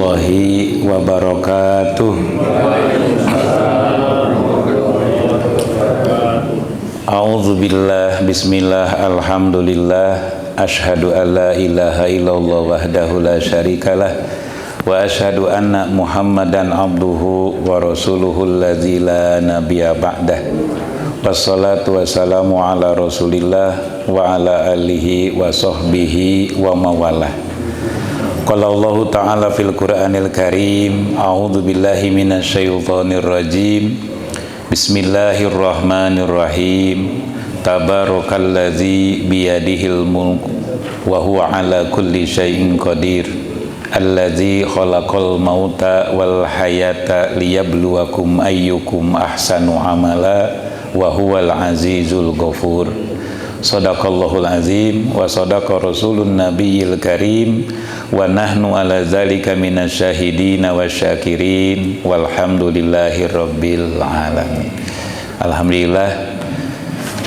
warahmatullahi wabarakatuh. A'udzubillah, bismillah, alhamdulillah, asyhadu an la ilaha illallah wahdahu la syarikalah wa asyhadu anna Muhammadan abduhu wa rasuluhu allazi la nabiyya ba'dah. Wassalatu wassalamu ala Rasulillah wa ala alihi wa sahbihi wa mawalah. Qala Allah Ta'ala fil Qur'anil Karim, a'udzu billahi minasyaitonir rajim. Bismillahirrahmanirrahim. Tabarakalladzi biyadihil mulk wa huwa ala kulli syai'in qadir. Alladzi khalaqal mauta wal hayata liyabluwakum ayyukum ahsanu amala wa huwal azizul ghafur. Shadaqallahul azim wa shadaqa rasulun nabiyil karim wa nahnu ala zalika minasyahidina wasyakirin walhamdulillahi rabbil alamin. Alhamdulillah,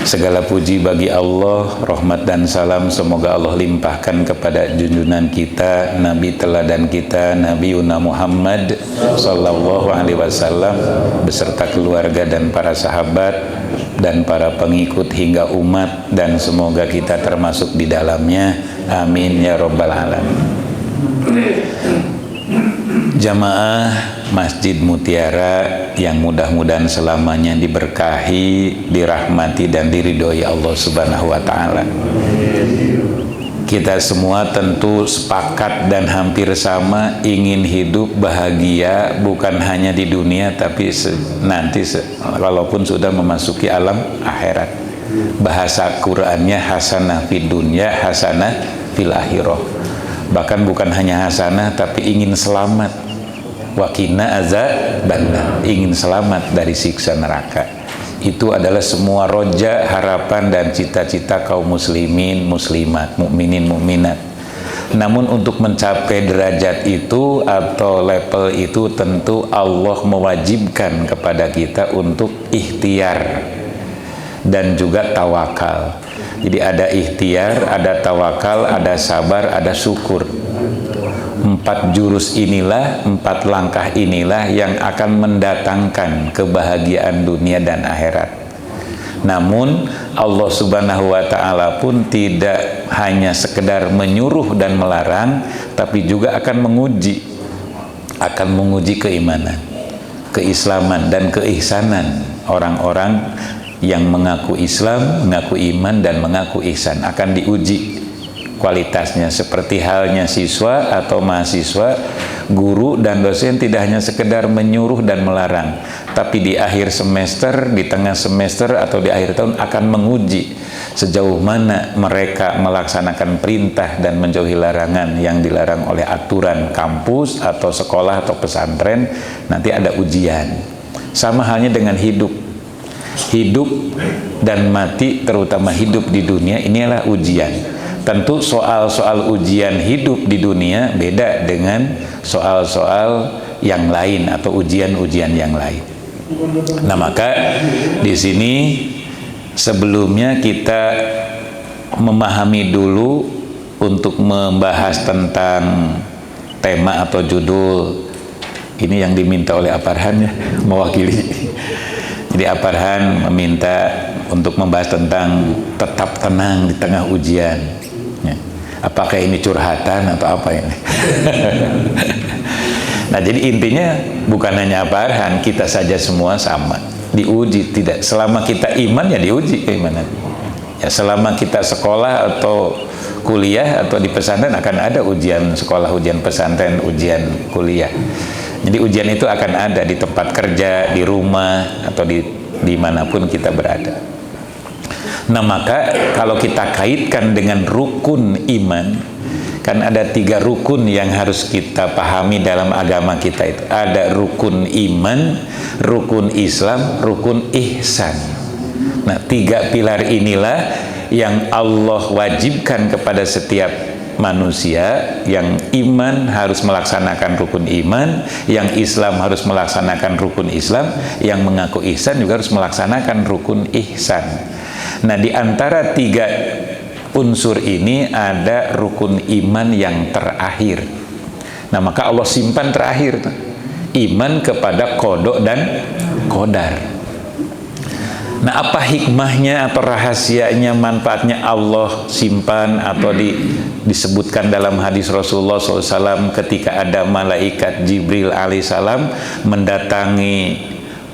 segala puji bagi Allah, rahmat dan salam semoga Allah limpahkan kepada junjungan kita, Nabi teladan kita, Nabi Muhammad sallallahu alaihi wasallam beserta keluarga dan para sahabat dan para pengikut hingga umat, dan semoga kita termasuk di dalamnya, amin ya rabbal alamin. Jamaah Masjid Mutiara yang mudah-mudahan selamanya diberkahi, dirahmati dan diridhoi Allah Subhanahu wa taala. Kita semua tentu sepakat dan hampir sama ingin hidup bahagia, bukan hanya di dunia tapi nanti walaupun sudah memasuki alam akhirat. Bahasa Qur'annya hasanah fid dunya, hasanah fil akhirah. Bahkan bukan hanya hasanah tapi ingin selamat. Wa qina azabannar, ingin selamat dari siksa neraka. Itu adalah semua roja, harapan dan cita-cita kaum muslimin, muslimat, mukminin, mukminat. Namun untuk mencapai derajat itu atau level itu tentu Allah mewajibkan kepada kita untuk ikhtiar dan juga tawakal. Jadi ada ikhtiar, ada tawakal, ada sabar, ada syukur. 4 jurus inilah, 4 langkah inilah yang akan mendatangkan kebahagiaan dunia dan akhirat. Namun Allah Subhanahu wa ta'ala pun tidak hanya sekedar menyuruh dan melarang, tapi juga akan menguji keimanan, keislaman dan keihsanan orang-orang yang mengaku Islam, mengaku iman dan mengaku ihsan. Akan diuji kualitasnya, seperti halnya siswa atau mahasiswa, guru dan dosen tidak hanya sekedar menyuruh dan melarang, tapi di akhir semester, di tengah semester atau di akhir tahun akan menguji sejauh mana mereka melaksanakan perintah dan menjauhi larangan yang dilarang oleh aturan kampus atau sekolah atau pesantren. Nanti ada ujian. Sama halnya dengan hidup dan mati, terutama hidup di dunia, inilah ujian. Tentu soal-soal ujian hidup di dunia beda dengan soal-soal yang lain atau ujian-ujian yang lain. Nah, maka di sini sebelumnya kita memahami dulu untuk membahas tentang tema atau judul ini yang diminta oleh Aparhan ya, mewakili. Jadi Aparhan meminta untuk membahas tentang tetap tenang di tengah ujian. Apakah ini curhatan atau apa ini? Nah, jadi intinya bukan hanya Aparhan, kita saja semua sama diuji. Tidak, selama kita iman ya diuji keimanan. Ya, selama kita sekolah atau kuliah atau di pesantren akan ada ujian sekolah, ujian pesantren, ujian kuliah. Jadi ujian itu akan ada di tempat kerja, di rumah atau di manapun kita berada. Nah, maka kalau kita kaitkan dengan rukun iman, kan ada 3 rukun yang harus kita pahami dalam agama kita itu. Ada rukun iman, rukun Islam, rukun ihsan. Nah, 3 pilar inilah yang Allah wajibkan kepada setiap manusia. Yang iman harus melaksanakan rukun iman, yang Islam harus melaksanakan rukun Islam, yang mengaku ihsan juga harus melaksanakan rukun ihsan. Nah, di antara 3 unsur ini ada rukun iman yang terakhir. Nah, maka Allah simpan terakhir tuh, iman kepada qada dan qadar. Nah, apa hikmahnya atau rahasianya, manfaatnya Allah simpan atau disebutkan dalam hadis Rasulullah SAW ketika ada malaikat Jibril alaihissalam mendatangi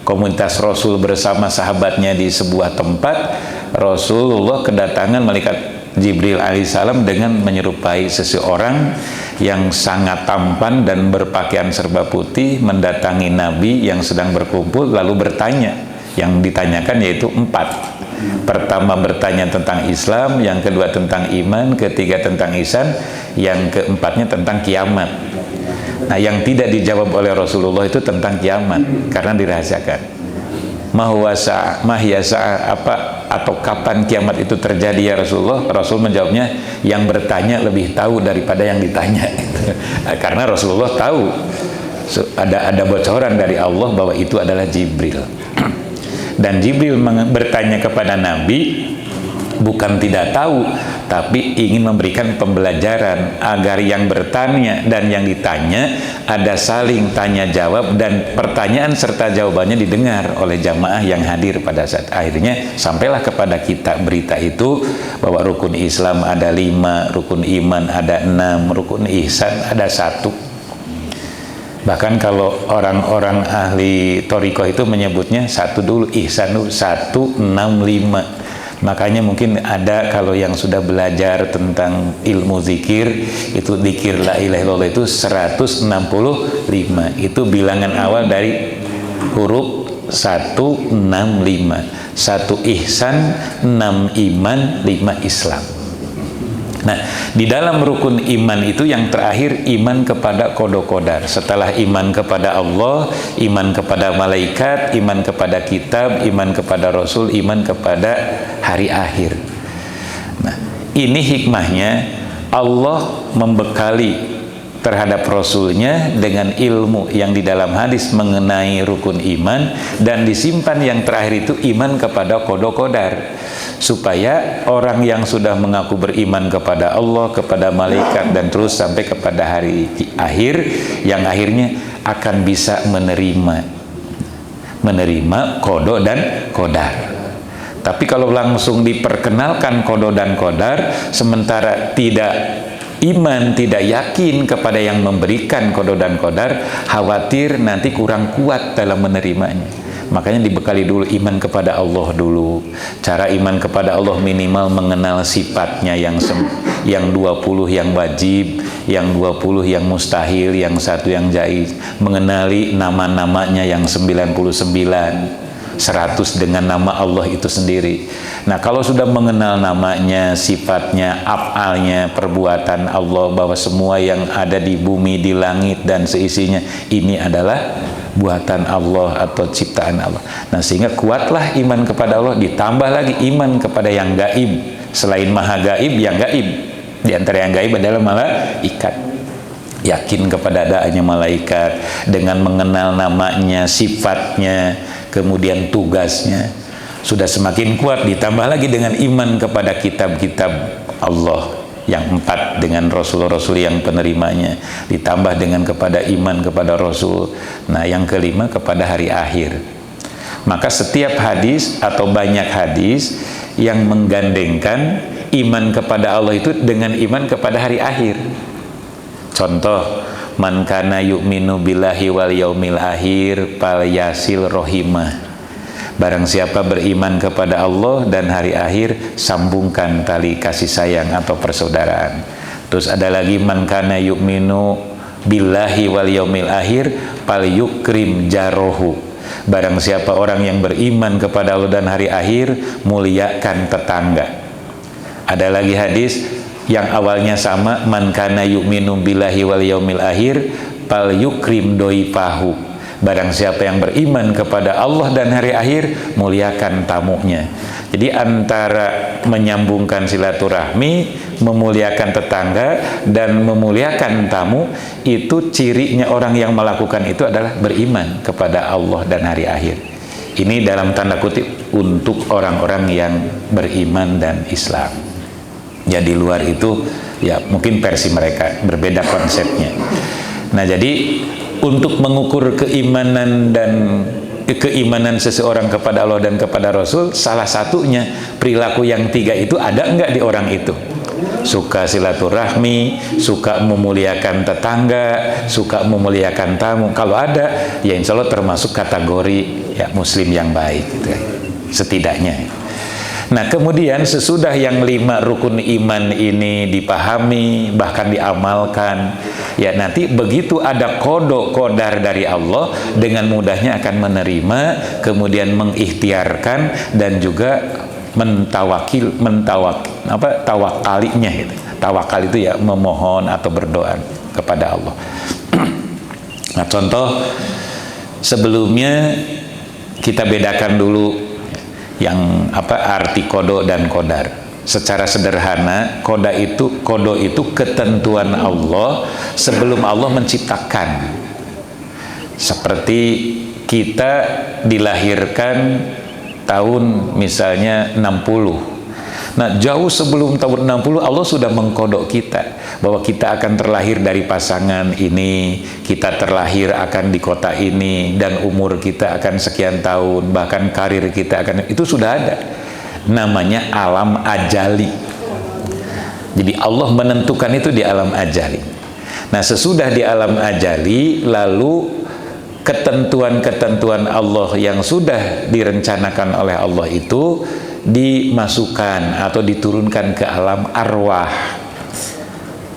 komunitas Rasul bersama sahabatnya di sebuah tempat. Rasulullah kedatangan malaikat Jibril alaihissalam dengan menyerupai seseorang yang sangat tampan dan berpakaian serba putih mendatangi Nabi yang sedang berkumpul, lalu bertanya. Yang ditanyakan yaitu 4. Pertama bertanya tentang Islam, yang kedua tentang iman, ketiga tentang ihsan, yang keempatnya tentang kiamat. Nah, yang tidak dijawab oleh Rasulullah itu tentang kiamat karena dirahasiakan. Apa atau kapan kiamat itu terjadi ya Rasulullah? Rasul menjawabnya, yang bertanya lebih tahu daripada yang ditanya. Karena Rasulullah tahu ada bocoran dari Allah bahwa itu adalah Jibril. Dan Jibril bertanya kepada Nabi bukan tidak tahu, tapi ingin memberikan pembelajaran agar yang bertanya dan yang ditanya ada saling tanya jawab, dan pertanyaan serta jawabannya didengar oleh jamaah yang hadir pada saat akhirnya sampailah kepada kita berita itu bahwa rukun Islam ada 5, rukun iman ada 6, rukun ihsan ada 1. Bahkan kalau orang-orang ahli thariqah itu menyebutnya 1 dulu, ihsan dulu, 165. Makanya mungkin ada kalau yang sudah belajar tentang ilmu zikir, itu zikir la ilaha illallah itu 165. Itu bilangan awal dari huruf 165. 1 ihsan, 6 iman, 5 Islam. Nah, di dalam rukun iman itu yang terakhir iman kepada qada qadar. Setelah iman kepada Allah, iman kepada malaikat, iman kepada kitab, iman kepada Rasul, iman kepada hari akhir. Nah, ini hikmahnya Allah membekali terhadap Rasulnya dengan ilmu yang di dalam hadis mengenai rukun iman, dan disimpan yang terakhir itu iman kepada qada qadar, supaya orang yang sudah mengaku beriman kepada Allah, kepada malaikat, dan terus sampai kepada hari akhir, yang akhirnya akan bisa menerima qada dan qadar. Tapi kalau langsung diperkenalkan qada dan qadar, sementara tidak iman, tidak yakin kepada yang memberikan qada dan qadar, khawatir nanti kurang kuat dalam menerimanya. Makanya dibekali dulu iman kepada Allah dulu. Cara iman kepada Allah minimal mengenal sifatnya yang 20 yang wajib, yang 20 yang mustahil, yang 1 yang jaiz. Mengenali nama-namanya yang 99. 100 dengan nama Allah itu sendiri. Nah, kalau sudah mengenal namanya, sifatnya, af'alnya, perbuatan Allah, bahwa semua yang ada di bumi, di langit, dan seisinya ini adalah buatan Allah atau ciptaan Allah. Nah, sehingga kuatlah iman kepada Allah, ditambah lagi iman kepada yang gaib. Selain maha gaib, yang gaib. Di antara yang gaib adalah malaikat. Yakin kepada adanya malaikat dengan mengenal namanya, sifatnya, kemudian tugasnya. Sudah semakin kuat, ditambah lagi dengan iman kepada kitab-kitab Allah yang 4 dengan Rasul-Rasul yang penerimanya, ditambah dengan kepada iman kepada Rasul. Nah, yang kelima kepada hari akhir. Maka setiap hadis atau banyak hadis yang menggandengkan iman kepada Allah itu dengan iman kepada hari akhir. Contoh, man kana yu'minu billahi wal yaumil akhir fal yasil rohimah. Barang siapa beriman kepada Allah dan hari akhir, sambungkan tali kasih sayang atau persaudaraan. Terus ada lagi, man kana yu'minu billahi wal yaumil akhir fal yukrim jarohu. Barang siapa orang yang beriman kepada Allah dan hari akhir, muliakan tetangga. Ada lagi hadis yang awalnya sama, man kana yu'minu billahi wal yaumil akhir fal yukrim doifahu. Barang siapa yang beriman kepada Allah dan hari akhir, muliakan tamunya. Jadi antara menyambungkan silaturahmi, memuliakan tetangga, dan memuliakan tamu, itu cirinya orang yang melakukan itu adalah beriman kepada Allah dan hari akhir. Ini dalam tanda kutip untuk orang-orang yang beriman dan Islam. Ya, di luar itu ya mungkin versi mereka berbeda konsepnya. Nah, jadi untuk mengukur keimanan seseorang kepada Allah dan kepada Rasul, salah satunya perilaku yang 3 itu ada enggak di orang itu? Suka silaturahmi, suka memuliakan tetangga, suka memuliakan tamu. Kalau ada, ya insya Allah termasuk kategori ya muslim yang baik gitu ya, setidaknya. Nah, kemudian sesudah yang 5 rukun iman ini dipahami, bahkan diamalkan, ya nanti begitu ada qada dari Allah, dengan mudahnya akan menerima, kemudian mengikhtiarkan, dan juga tawakalinya gitu. Tawakal itu ya memohon atau berdoa kepada Allah. Nah, contoh sebelumnya kita bedakan dulu yang arti qada dan qadar. Secara sederhana, qada itu ketentuan Allah sebelum Allah menciptakan. Seperti kita dilahirkan tahun misalnya 60. Nah, jauh sebelum tahun 60 Allah sudah mengkodok kita bahwa kita akan terlahir dari pasangan ini, kita terlahir akan di kota ini, dan umur kita akan sekian tahun, bahkan karir kita akan, itu sudah ada. Namanya alam ajali. Jadi Allah menentukan itu di alam ajali. Nah, sesudah di alam ajali, lalu ketentuan-ketentuan Allah yang sudah direncanakan oleh Allah itu dimasukkan atau diturunkan ke alam arwah,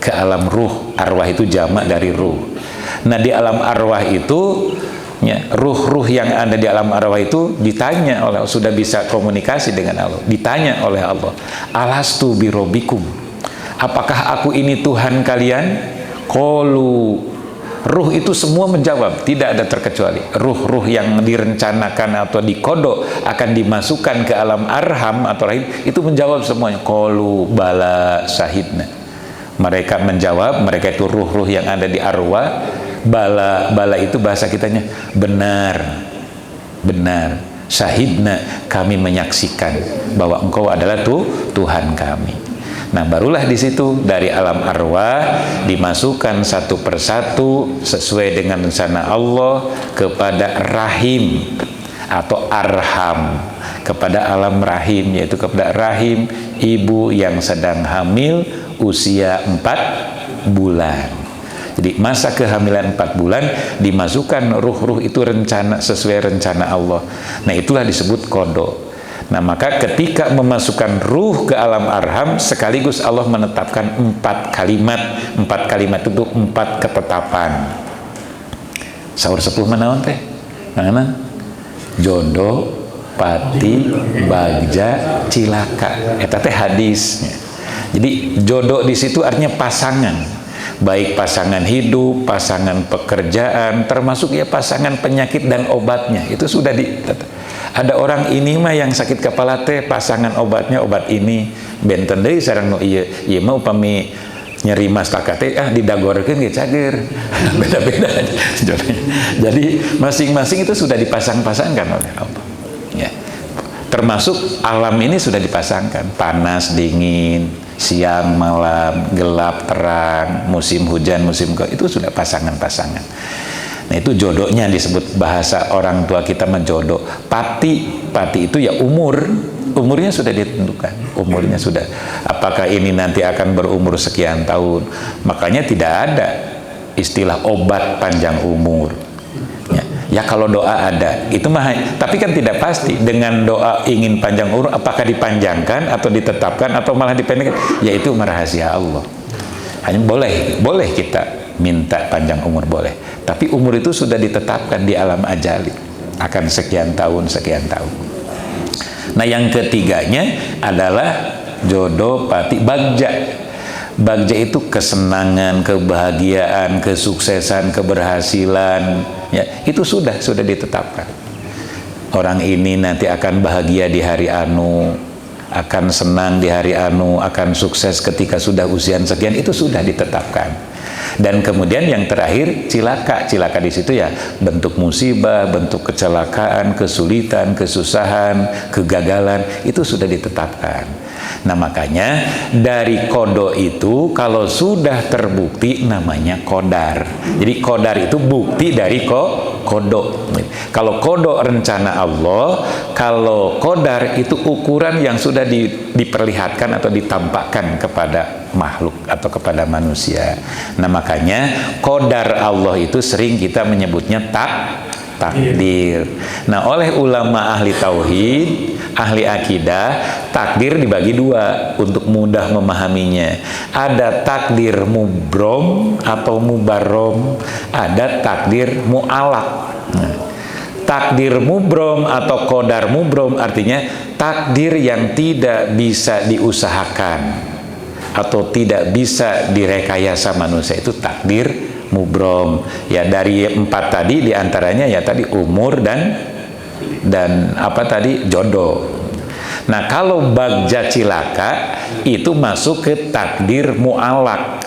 ke alam ruh. Arwah itu jamak dari ruh. Nah, di alam arwah itu ya, ruh-ruh yang ada di alam arwah itu ditanya oleh, sudah bisa komunikasi dengan Allah, ditanya oleh Allah, alastu birobbikum, apakah aku ini Tuhan kalian? Qalu, ruh itu semua menjawab, tidak ada terkecuali. Ruh-ruh yang direncanakan atau dikodok akan dimasukkan ke alam arham atau rahim, itu menjawab semuanya. Qalu bala syahidna. Mereka menjawab, mereka itu ruh-ruh yang ada di arwah. Bala itu bahasa kitanya benar. Syahidna, kami menyaksikan bahwa engkau adalah Tuhan kami. Nah, barulah di situ dari alam arwah dimasukkan satu persatu sesuai dengan rencana Allah kepada rahim atau arham, kepada alam rahim, yaitu kepada rahim ibu yang sedang hamil usia 4 bulan. Jadi masa kehamilan 4 bulan dimasukkan ruh-ruh itu sesuai rencana Allah. Nah, itulah disebut qada. Nah, maka ketika memasukkan ruh ke alam arham, sekaligus Allah menetapkan 4 kalimat. 4 kalimat itu 4 ketetapan. Saur sepuh manaon teh? Mana? Jodoh, pati, bagja, cilaka. Eta teh hadisnya. Jadi jodoh di situ artinya pasangan. Baik pasangan hidup, pasangan pekerjaan, termasuk ya pasangan penyakit dan obatnya. Itu sudah ada orang ini mah yang sakit kepala teh pasangan obatnya obat ini, benten deui sareng nu ieu mah upami nyeri mastaka teh didagorkeun ge cager. Beda-beda. Jadi masing-masing itu sudah dipasang-pasangkan oleh Allah. Ya. Termasuk alam ini sudah dipasangkan, panas, dingin, siang, malam, gelap, terang, musim hujan, musim itu sudah pasangan-pasangan. Nah, itu jodohnya disebut bahasa orang tua kita menjodoh. Pati itu ya umurnya sudah ditentukan. Umurnya sudah, apakah ini nanti akan berumur sekian tahun. Makanya tidak ada istilah obat panjang umur. Ya kalau doa ada, itu mah, tapi kan tidak pasti. Dengan doa ingin panjang umur, apakah dipanjangkan atau ditetapkan atau malah dipendekkan? Ya itu rahasia Allah. Hanya boleh kita minta panjang umur, boleh, tapi umur itu sudah ditetapkan di alam ajali, akan sekian tahun. Nah, yang ketiganya adalah jodoh, pati, bagja. Bagja itu kesenangan, kebahagiaan, kesuksesan, keberhasilan, ya itu sudah ditetapkan. Orang ini nanti akan bahagia di hari anu, akan senang di hari anu, akan sukses ketika sudah usia sekian, itu sudah ditetapkan. Dan kemudian yang terakhir cilaka di situ ya bentuk musibah, bentuk kecelakaan, kesulitan, kesusahan, kegagalan, itu sudah ditetapkan. Nah makanya dari kodo itu kalau sudah terbukti namanya kodar. Jadi kodar itu bukti dari kodo. Kalau kodo rencana Allah, kalau kodar itu ukuran yang sudah diperlihatkan atau ditampakkan kepada makhluk atau kepada manusia. Nah makanya kodar Allah itu sering kita menyebutnya takdir. Nah oleh ulama ahli tauhid, ahli akidah, takdir dibagi dua untuk mudah memahaminya. Ada takdir mubrom atau mubarrom, ada takdir mu'alaq. Nah, takdir mubrom atau kodar mubrom artinya takdir yang tidak bisa diusahakan atau tidak bisa direkayasa manusia, itu takdir mubrom. Ya dari 4 tadi diantaranya ya tadi umur dan apa tadi jodoh. Nah kalau bagja cilaka itu masuk ke takdir mu'alaq,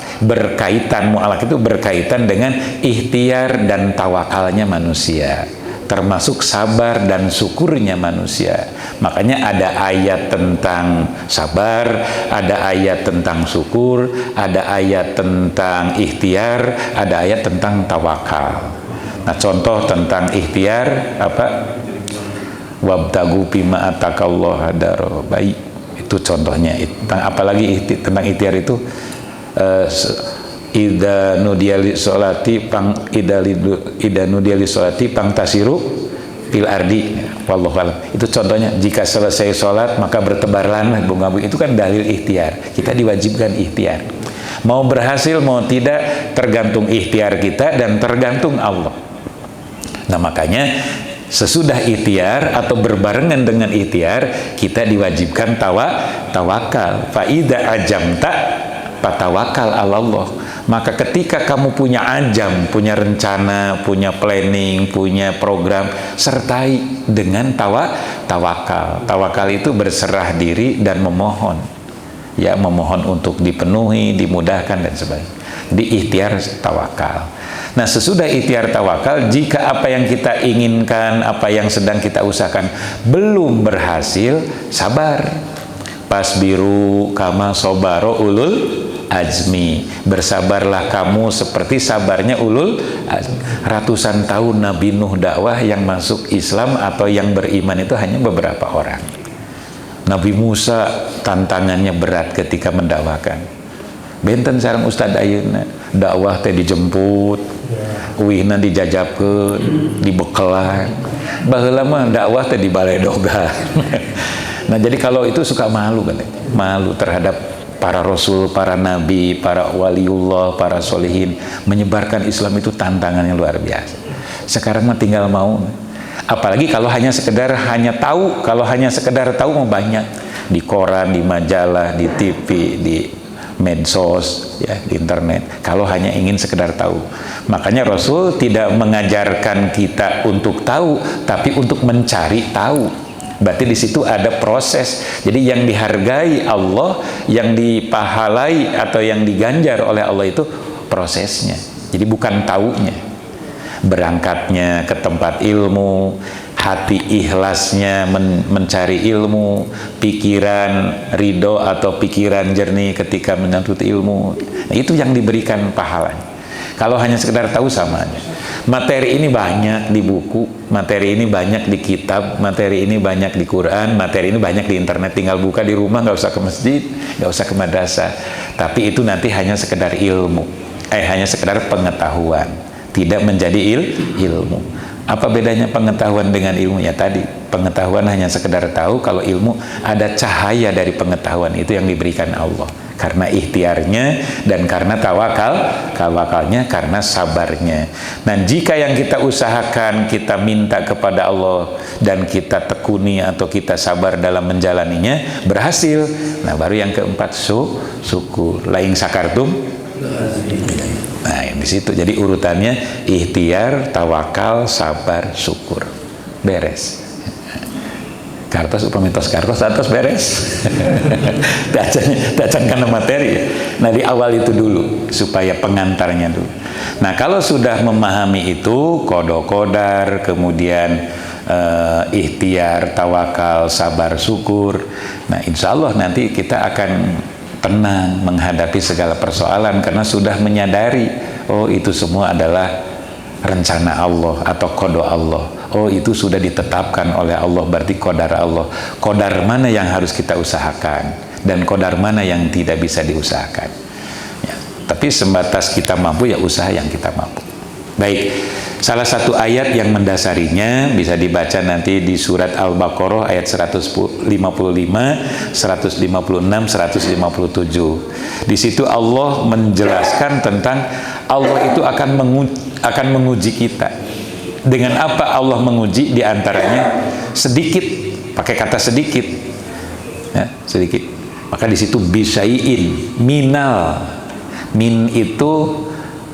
mu'alaq itu berkaitan dengan ikhtiar dan tawakalnya manusia, termasuk sabar dan syukurnya manusia. Makanya ada ayat tentang sabar, ada ayat tentang syukur, ada ayat tentang ikhtiar, ada ayat tentang tawakal. Nah contoh tentang ikhtiar apa? Wabtagu bima atakallahu daro baik, itu contohnya. Apalagi tentang ikhtiar itu ida nudiali solati pang tasiru fil ardi wallahu alam. Itu contohnya, jika selesai sholat maka bertebaranlah bunga-bunga. Itu kan dalil ikhtiar, kita diwajibkan ikhtiar. Mau berhasil mau tidak tergantung ikhtiar kita dan tergantung Allah. Nah makanya sesudah ikhtiar atau berbarengan dengan ikhtiar kita diwajibkan tawakal. Faida ajamta patawakal Allah. Maka ketika kamu punya ajam, punya rencana, punya planning, punya program, sertai dengan tawakal. Tawakal itu berserah diri dan memohon. Ya, memohon untuk dipenuhi, dimudahkan dan sebagainya. Di ikhtiar tawakal. Nah, sesudah ikhtiar tawakal, jika apa yang kita inginkan, apa yang sedang kita usahakan belum berhasil, sabar. Pasbiru kama sobaro ulul azmi, bersabarlah kamu seperti sabarnya ulul azmi. Ratusan tahun Nabi Nuh dakwah, yang masuk Islam atau yang beriman itu hanya beberapa orang. Nabi Musa tantangannya berat ketika mendakwakan. Benten sareng Ustad ayeuna dakwah teh dijemput, uihna dijajabkeun, dibekelan. Baheula mah dakwah teh dibaledogan. Nah, jadi kalau itu suka malu kan, malu terhadap para rasul, para nabi, para waliullah, para solihin. Menyebarkan Islam itu tantangannya luar biasa. Sekarang mah tinggal mau. Apalagi kalau hanya sekedar tahu, kalau hanya sekedar tahu mau banyak. Di koran, di majalah, di TV, di medsos, ya, di internet. Kalau hanya ingin sekedar tahu. Makanya Rasul tidak mengajarkan kita untuk tahu, tapi untuk mencari tahu. Berarti di situ ada proses. Jadi yang dihargai Allah, yang dipahalai atau yang diganjar oleh Allah itu prosesnya. Jadi bukan taunya. Berangkatnya ke tempat ilmu, hati ikhlasnya mencari ilmu, pikiran ridho atau pikiran jernih ketika menuntut ilmu. Nah, itu yang diberikan pahalanya. Kalau hanya sekedar tahu sama aja. Materi ini banyak di buku, materi ini banyak di kitab, materi ini banyak di Quran, materi ini banyak di internet. Tinggal buka di rumah, nggak usah ke masjid, nggak usah ke madrasah. Tapi itu nanti hanya sekedar ilmu, hanya sekedar pengetahuan, tidak menjadi ilmu. Apa bedanya pengetahuan dengan ilmu? Ya tadi, pengetahuan hanya sekedar tahu, kalau ilmu ada cahaya dari pengetahuan itu yang diberikan Allah. Karena ikhtiarnya dan karena tawakalnya, karena sabarnya. Nah, jika yang kita usahakan, kita minta kepada Allah dan kita tekuni atau kita sabar dalam menjalaninya, berhasil. Nah, baru yang keempat syukur. Lain sakartum. Nah, di situ. Jadi urutannya ikhtiar, tawakal, sabar, syukur. Beres. Kartos upamitos kartos beres. Dacan karena materi. Nah, di awal itu dulu. supaya pengantarnya dulu. Nah, kalau sudah memahami itu, qada qadar, kemudian ikhtiar, tawakal, sabar, syukur. Nah, insya Allah nanti kita akan tenang menghadapi segala persoalan karena sudah menyadari, oh itu semua adalah rencana Allah atau qada Allah. Oh itu sudah ditetapkan oleh Allah, berarti qadar Allah. Qadar mana yang harus kita usahakan dan qadar mana yang tidak bisa diusahakan ya, tapi sebatas kita mampu ya usaha yang kita mampu. Baik, salah satu ayat yang mendasarinya bisa dibaca nanti di surat Al-Baqarah ayat 155, 156, 157. Di situ Allah menjelaskan tentang Allah itu akan menguji kita. Dengan apa Allah menguji? Di antaranya sedikit, pakai kata sedikit, ya, sedikit. Maka di situ bisyai'in, minal, min itu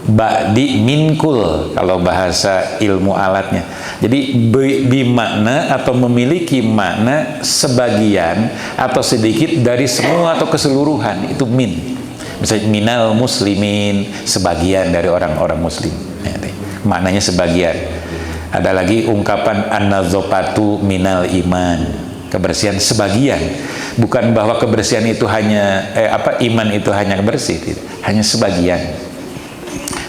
ba'di minkul kalau bahasa ilmu alatnya. Jadi bimakna atau memiliki makna sebagian atau sedikit dari semua atau keseluruhan, itu min. Misalnya minal muslimin, sebagian dari orang-orang muslim, maknanya sebagian. Ada lagi ungkapan an-nazafatu minal iman, kebersihan sebagian, bukan bahwa kebersihan itu hanya iman itu hanya bersih, hanya sebagian.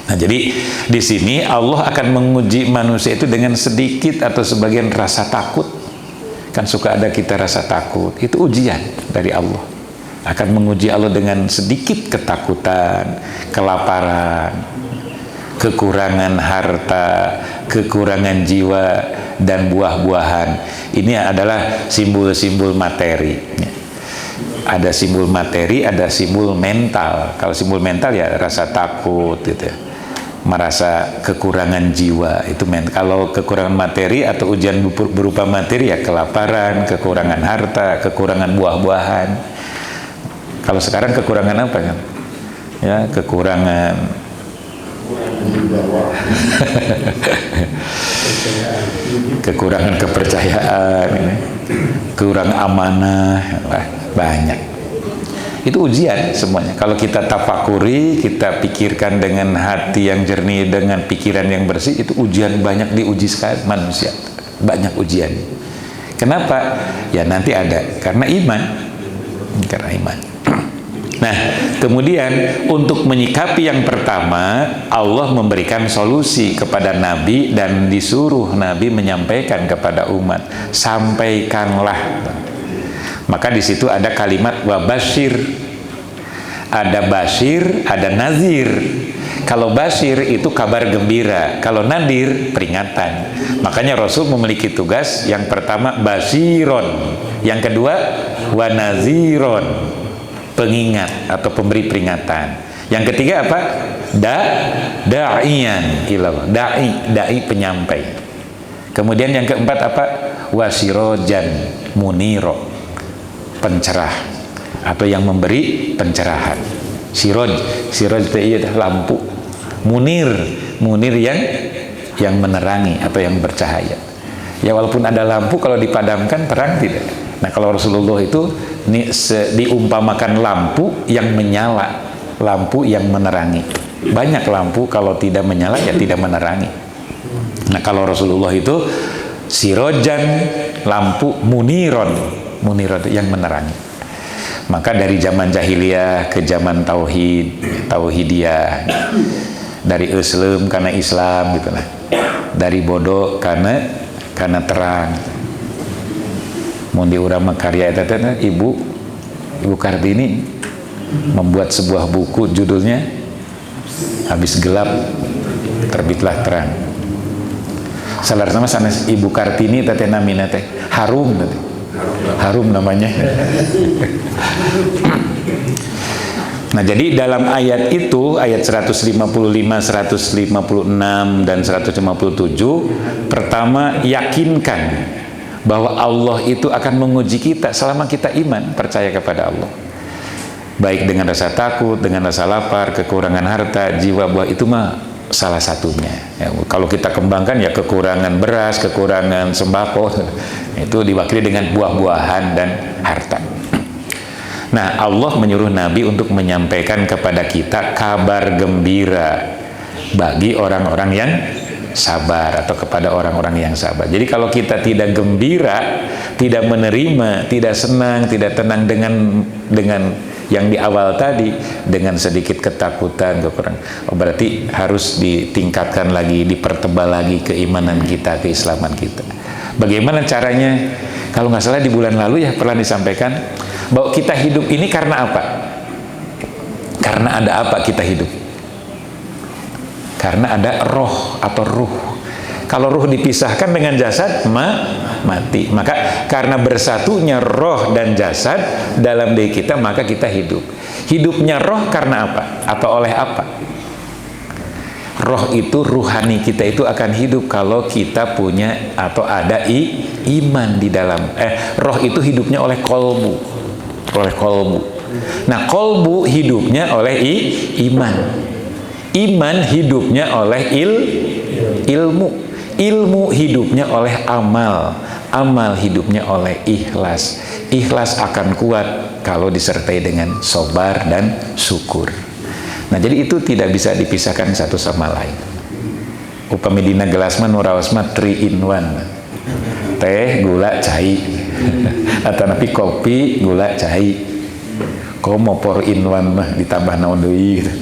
Nah, jadi di sini Allah akan menguji manusia itu dengan sedikit atau sebagian rasa takut. Kan suka ada kita rasa takut, itu ujian dari Allah. Akan menguji Allah dengan sedikit ketakutan, kelaparan, kekurangan harta, kekurangan jiwa, dan buah-buahan. Ini adalah simbol-simbol materi. Ada simbol materi, ada simbol mental. Kalau simbol mental ya rasa takut gitu ya, merasa kekurangan jiwa, itu kalau kekurangan materi atau ujian berupa materi ya kelaparan, kekurangan harta, kekurangan buah-buahan. Kalau sekarang kekurangan apa kan? Ya, kekurangan kekurangan kepercayaan, kurang amanah, banyak. Itu ujian semuanya. Kalau kita tafakuri, kita pikirkan dengan hati yang jernih, dengan pikiran yang bersih, itu ujian banyak diuji sekali manusia. Banyak ujian. Kenapa? Ya nanti ada. Karena iman. Karena iman. Nah, kemudian untuk menyikapi yang pertama, Allah memberikan solusi kepada Nabi dan disuruh Nabi menyampaikan kepada umat, sampaikanlah. Maka di situ ada kalimat wabashir, ada bashir, ada nazir. Kalau bashir itu kabar gembira, kalau nadir peringatan. Makanya Rasul memiliki tugas yang pertama bashiron, yang kedua wanaziron, pengingat atau pemberi peringatan. Yang ketiga apa? Da'iyan ilallah, dai penyampai. Kemudian yang keempat apa? Wasirojan muniro, pencerah atau yang memberi pencerahan. Siroj itu iya lampu. Munir yang menerangi atau yang bercahaya. Ya walaupun ada lampu, kalau dipadamkan terang tidak. Nah, kalau Rasulullah itu diumpamakan lampu yang menyala, lampu yang menerangi. Banyak lampu kalau tidak menyala ya tidak menerangi. Nah, kalau Rasulullah itu sirojan, lampu, muniron yang menerangi. Maka dari zaman jahiliyah ke zaman tauhidiyah, dari Islam karena Islam gitulah, dari bodoh karena terang. Mun diurang karya eta Ibu Kartini membuat sebuah buku judulnya Habis Gelap Terbitlah Terang. Salah sama sanes Ibu Kartini teh namina teh harum teh. Harum namanya. Nah, jadi dalam ayat itu, ayat 155, 156 dan 157, pertama yakinkan bahwa Allah itu akan menguji kita selama kita iman, percaya kepada Allah. Baik dengan rasa takut, dengan rasa lapar, kekurangan harta, jiwa, buah, itu mah salah satunya. Ya, kalau kita kembangkan ya kekurangan beras, kekurangan sembako, itu diwakili dengan buah-buahan dan harta. Nah, Allah menyuruh Nabi untuk menyampaikan kepada kita kabar gembira bagi orang-orang yang sabar, atau kepada orang-orang yang sabar. Jadi kalau kita tidak gembira, tidak menerima, tidak senang, tidak tenang dengan yang di awal tadi, dengan sedikit ketakutan, kekurangan, berarti harus ditingkatkan lagi, dipertebal lagi keimanan kita, keislaman kita. Bagaimana caranya? Kalau nggak salah di bulan lalu ya pernah disampaikan bahwa kita hidup ini karena apa? Karena ada apa kita hidup? Karena ada roh atau ruh. Kalau ruh dipisahkan dengan jasad, mati. Maka karena bersatunya roh dan jasad dalam diri kita, maka kita hidup. Hidupnya roh karena apa? Atau oleh apa? Roh itu, ruhani kita itu akan hidup kalau kita punya atau ada iman di dalam. Roh itu hidupnya oleh kolbu. Oleh kolbu. Nah, kolbu hidupnya oleh iman. Iman hidupnya oleh ilmu. Ilmu hidupnya oleh amal. Amal hidupnya oleh ikhlas. Ikhlas akan kuat kalau disertai dengan sabar dan syukur. Nah, jadi itu tidak bisa dipisahkan satu sama lain. Upami dina gelas mah nuraos mah 3 in 1. Teh, gula, cai. Atau napi kopi, gula, cai. Kau mau 4 in 1 mah ditambah naon deui gitu.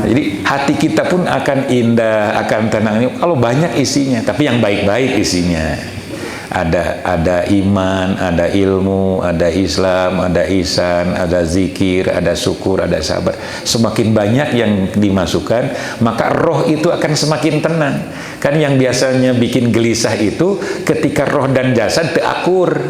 Jadi hati kita pun akan indah, akan tenang kalau banyak isinya, tapi yang baik-baik isinya. Ada iman, ada ilmu, ada Islam, ada ihsan, ada zikir, ada syukur, ada sabar. Semakin banyak yang dimasukkan, maka roh itu akan semakin tenang. Kan yang biasanya bikin gelisah itu ketika roh dan jasad terakur.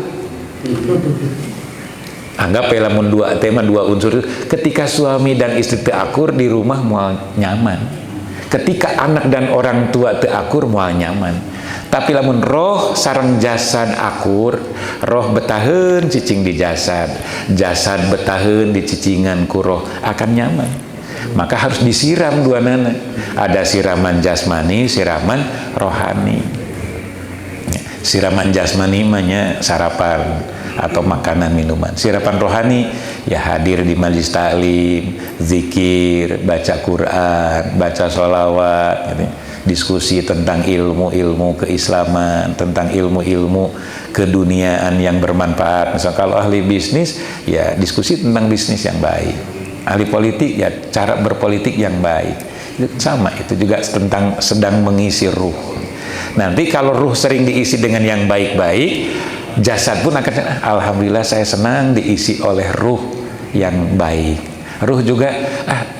Anggap lamun dua unsur itu, ketika suami dan istri terakur di rumah moal nyaman. Ketika anak dan orang tua terakur moal nyaman. Tapi lamun roh sareng jasad akur, roh betaheun cicing di jasad, jasad betaheun di cicingan ku roh, akan nyaman. Maka harus disiram duanana. Ada siraman jasmani, siraman rohani. Siraman jasmani mahnya sarapan atau makanan minuman. Sirapan rohani ya hadir di majelis taklim, zikir, baca Quran, baca sholawat, gitu. Diskusi tentang ilmu-ilmu keislaman, tentang ilmu-ilmu keduniaan yang bermanfaat. Misal kalau ahli bisnis ya diskusi tentang bisnis yang baik, ahli politik ya cara berpolitik yang baik. Itu sama, itu juga tentang sedang mengisi ruh. Nanti kalau ruh sering diisi dengan yang baik-baik, jasad pun akan, alhamdulillah saya senang diisi oleh ruh yang baik. Ruh juga,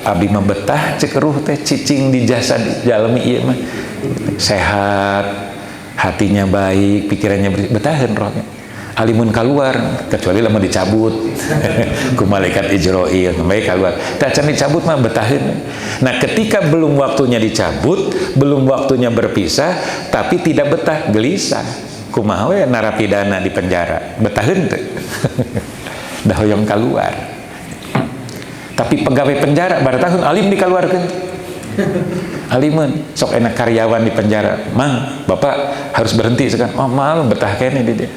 abdi mah betah cek ruh teh cicing di jasad jalmi ieu mah sehat, hatinya baik, pikirannya bersih, betaheun rohnya. Alimun keluar, kecuali lama dicabut ku malaikat Ijroil, baik keluar. Tak can dicabut mah betaheun. Nah, ketika belum waktunya dicabut, belum waktunya berpisah, tapi tidak betah, gelisah. Kumaha we narapidana di penjara, betaheun teu. Dah hoyong keluar. Tapi pegawai penjara pada tahun alim dikeluarkan. Alimun sok enak karyawan di penjara. Mang, bapak harus berhenti sekarang. Oh, malu betah kene di dia.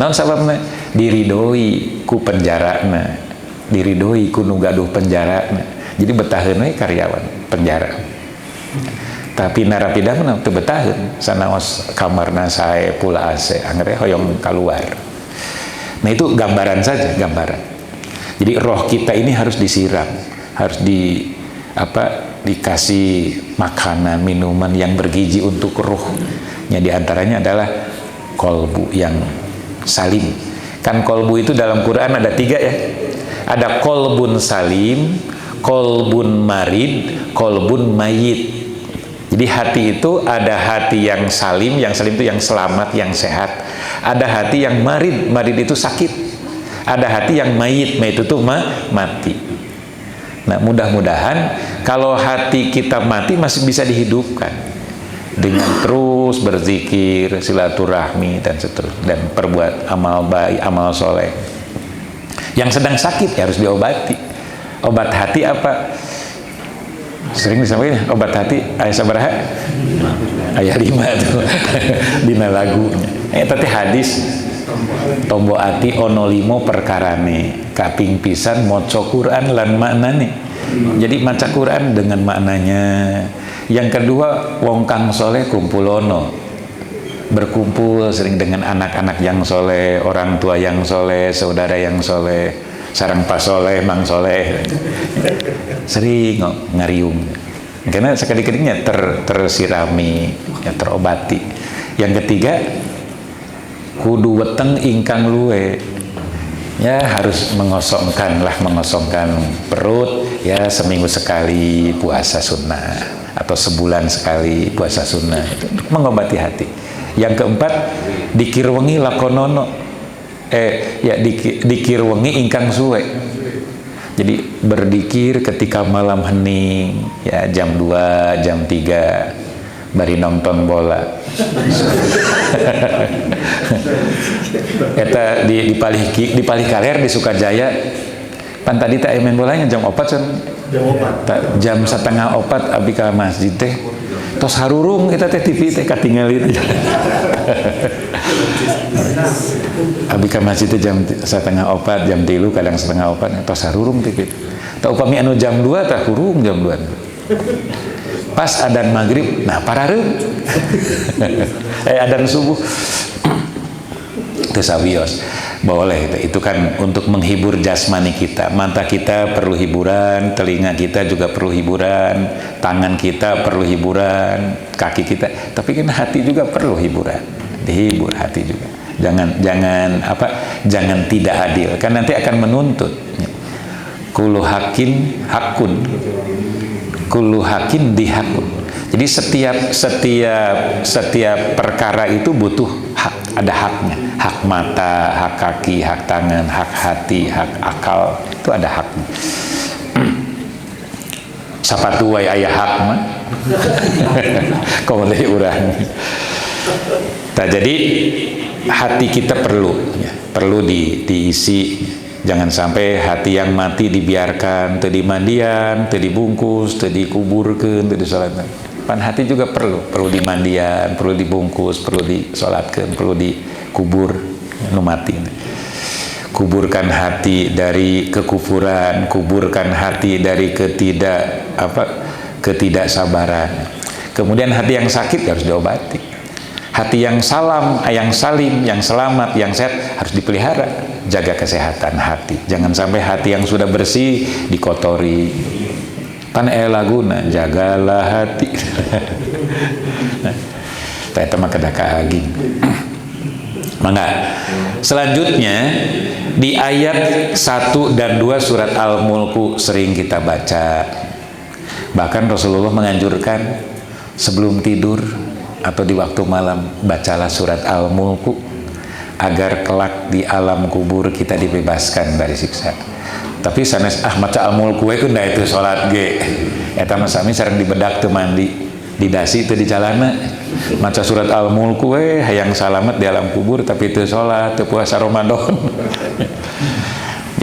Naon sababna? Diridoi ku penjarana. Diridoi ku nu gaduh penjarana. Jadi betaheun we karyawan penjara. Tapi narapidana teu betaheun. Sanaos kamarna sae pula AC, angger hoyong keluar. Nah, itu gambaran saja, gambaran. Jadi roh kita ini harus disiram, harus dikasih makanan, minuman yang bergizi untuk ruhnya. Di antaranya adalah kolbu yang salim. Kan kolbu itu dalam Quran ada 3 ya. Ada kolbun salim, kolbun marid, kolbun mayit. Jadi hati itu ada hati yang salim itu yang selamat, yang sehat. Ada hati yang marid, marid itu sakit. Ada hati yang mayit itu mati. Nah, mudah-mudahan kalau hati kita mati masih bisa dihidupkan dengan terus berzikir, silaturahmi dan seterusnya, dan perbuat amal baik, amal soleh. Yang sedang sakit ya harus diobati. Obat hati apa? Sering disampaikan obat hati ayat sabaraha? Ayat 5 tuh dina lagunya. Tapi hadis tombo ati ono 5 perkarane, kaping pisan maca Quran lan maknane. Jadi maca Quran dengan maknanya. Yang kedua, wong kang soleh kumpulono, berkumpul sering dengan anak-anak yang soleh, orang tua yang soleh, saudara yang soleh, sarang pas soleh, mang soleh, sering ngariung. Karena sekali-kalinya tersirami, ya, terobati. Yang ketiga, kudu weteng ingkang luwe, ya harus mengosongkan perut, ya seminggu sekali puasa sunnah atau sebulan sekali puasa sunnah, itu mengobati hati. Yang keempat, dikir wengi lakonono, dikir wengi ingkang suwe. Jadi berdikir ketika malam hening, ya jam 2, jam 3, bari nonton bola. Eta di palih kaler di Sukajaya. Pan tadi teh main bolanya jam 4 kan. Jam 3:30 abi ka masjid teh. Tos harurung eta teh TV teh katingali. Abi ka masjid teh jam 3:30, jam 3 kadang 3:30 tos harurung TV. Ta upami anu jam 2 tah hurung jam 2. Pas adzan maghrib, nah parareum. Adzan subuh. Itu sabios. Boleh, itu kan untuk menghibur jasmani kita. Mata kita perlu hiburan, telinga kita juga perlu hiburan, tangan kita perlu hiburan, kaki kita. Tapi kan hati juga perlu hiburan. Dihibur hati juga. Jangan tidak adil, kan nanti akan menuntut. Kullu hakin hakun. Kullu hakin dihakun. Jadi setiap perkara itu butuh hak, ada haknya. Hak mata, hak kaki, hak tangan, hak hati, hak akal, itu ada haknya. Sapatu wae aya hak mah. Kau leh urang. Nah, jadi hati kita perlu diisi. Jangan sampai hati yang mati dibiarkan, teu dimandian, teu dibungkus, teu dikuburkeun, teu disalatkeun. Pan hati juga perlu dimandian, perlu dibungkus, perlu disalatkeun, perlu dikubur, nu mati. Kuburkan hati dari kekufuran, kuburkan hati dari ketidaksabaran. Kemudian hati yang sakit harus diobati. Hati yang yang salim, yang selamat, yang sehat harus dipelihara. Jaga kesehatan hati. Jangan sampai hati yang sudah bersih dikotori. Pan laguna, jagalah hati. Eta mah kada kaaging. Mangga. Selanjutnya di ayat 1 dan 2 surat Al-Mulku sering kita baca. Bahkan Rasulullah menganjurkan sebelum tidur atau di waktu malam bacalah surat Al-Mulku agar kelak di alam kubur kita dibebaskan dari siksa. Tapi sanes maca Al-Mulku we kun da itu salat ge. Eta mah sami sareng dibedak teu mandi, di dasi teu di calana. Maca surat Al-Mulku we hayang salamet di alam kubur tapi teu salat, teu puasa Ramadan.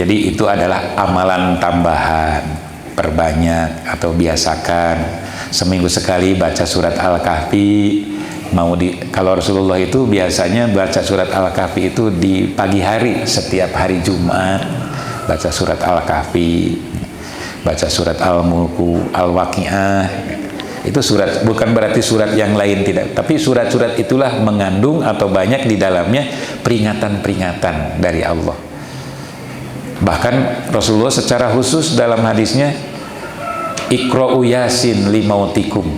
Jadi itu adalah amalan tambahan. Perbanyak atau biasakan seminggu sekali baca surat Al-Kahfi. Kalau Rasulullah itu biasanya baca surat Al-Kahfi itu di pagi hari setiap hari Jumat, baca surat Al-Kahfi, baca surat Al-Mulku, Al-Waqi'ah. Itu surat, bukan berarti surat yang lain tidak, tapi surat-surat itulah mengandung atau banyak di dalamnya peringatan-peringatan dari Allah. Bahkan Rasulullah secara khusus dalam hadisnya, Iqra'u Yasin limautikum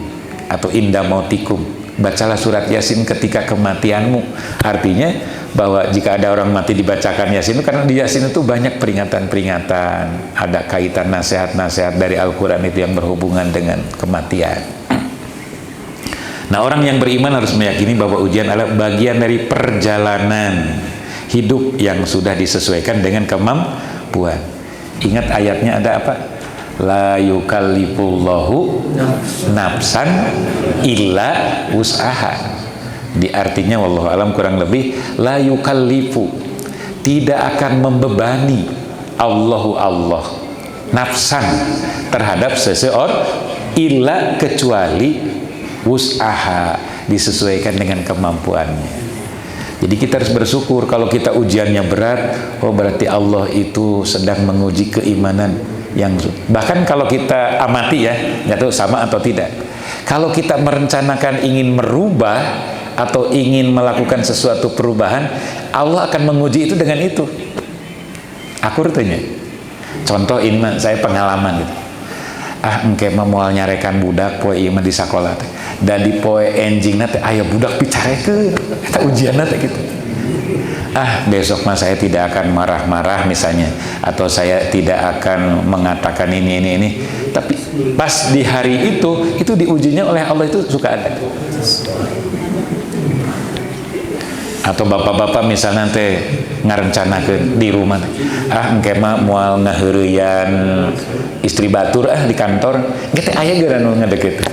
atau inda mautikum, bacalah surat Yasin ketika kematianmu. Artinya bahwa jika ada orang mati dibacakan Yasin itu karena di Yasin itu banyak peringatan-peringatan, ada kaitan nasihat-nasihat dari Al-Quran itu yang berhubungan dengan kematian. Nah, orang yang beriman harus meyakini bahwa ujian adalah bagian dari perjalanan hidup yang sudah disesuaikan dengan kemampuan. Ingat ayatnya ada apa? La yukallifullahu nafsan illa wus'aha. Di artinya wallahu alam kurang lebih la yukallifu, tidak akan membebani Allah nafsan terhadap seseorang illa kecuali wus'aha, disesuaikan dengan kemampuannya. Jadi kita harus bersyukur kalau kita ujiannya berat, oh berarti Allah itu sedang menguji keimanan yang bahkan kalau kita amati ya, nggak tahu sama atau tidak. Kalau kita merencanakan ingin merubah atau ingin melakukan sesuatu perubahan, Allah akan menguji itu dengan itu. Aku tanya, contoh ini saya pengalaman gitu. Engke mah moal nyarekan budak poe ieu mah di sakola teh. Dan di poe enjingna teh aya budak picarekeun. Eta ujianna teh gitu. Besok mah saya tidak akan marah-marah misalnya, atau saya tidak akan mengatakan ini. Tapi pas di hari itu diujinya oleh Allah itu suka ada. Atau bapak-bapak misalnya teh ngarencanakeun di rumah engke mah moal ngaheureuyan istri batur di kantor engke teh aya geura nu ngadeukeut.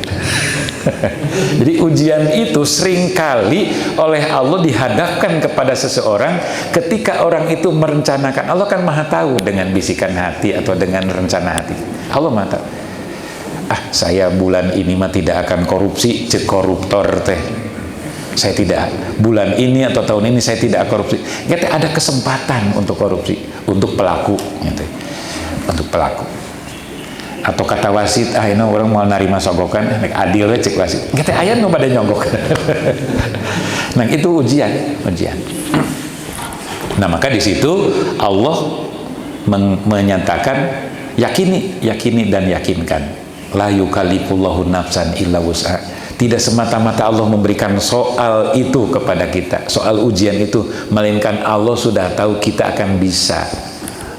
Jadi ujian itu seringkali oleh Allah dihadapkan kepada seseorang ketika orang itu merencanakan. Allah kan maha tahu dengan bisikan hati atau dengan rencana hati. Allah maha tahu. Saya bulan ini mah tidak akan korupsi, cek koruptor teh. Saya tidak, bulan ini atau tahun ini saya tidak korupsi. Gitu, ada kesempatan untuk korupsi, untuk pelaku, gitu. Untuk pelaku. Atau kata wasit, ini orang mau narima sogokan, adil we cek wasit. Gitu, ayat nu pada nyogok. Nah itu ujian. Nah maka di situ Allah menyatakan yakini dan yakinkan. La yukallifullahu nafsan illa wus'aha. Tidak semata-mata Allah memberikan soal itu kepada kita, soal ujian itu, melainkan Allah sudah tahu kita akan bisa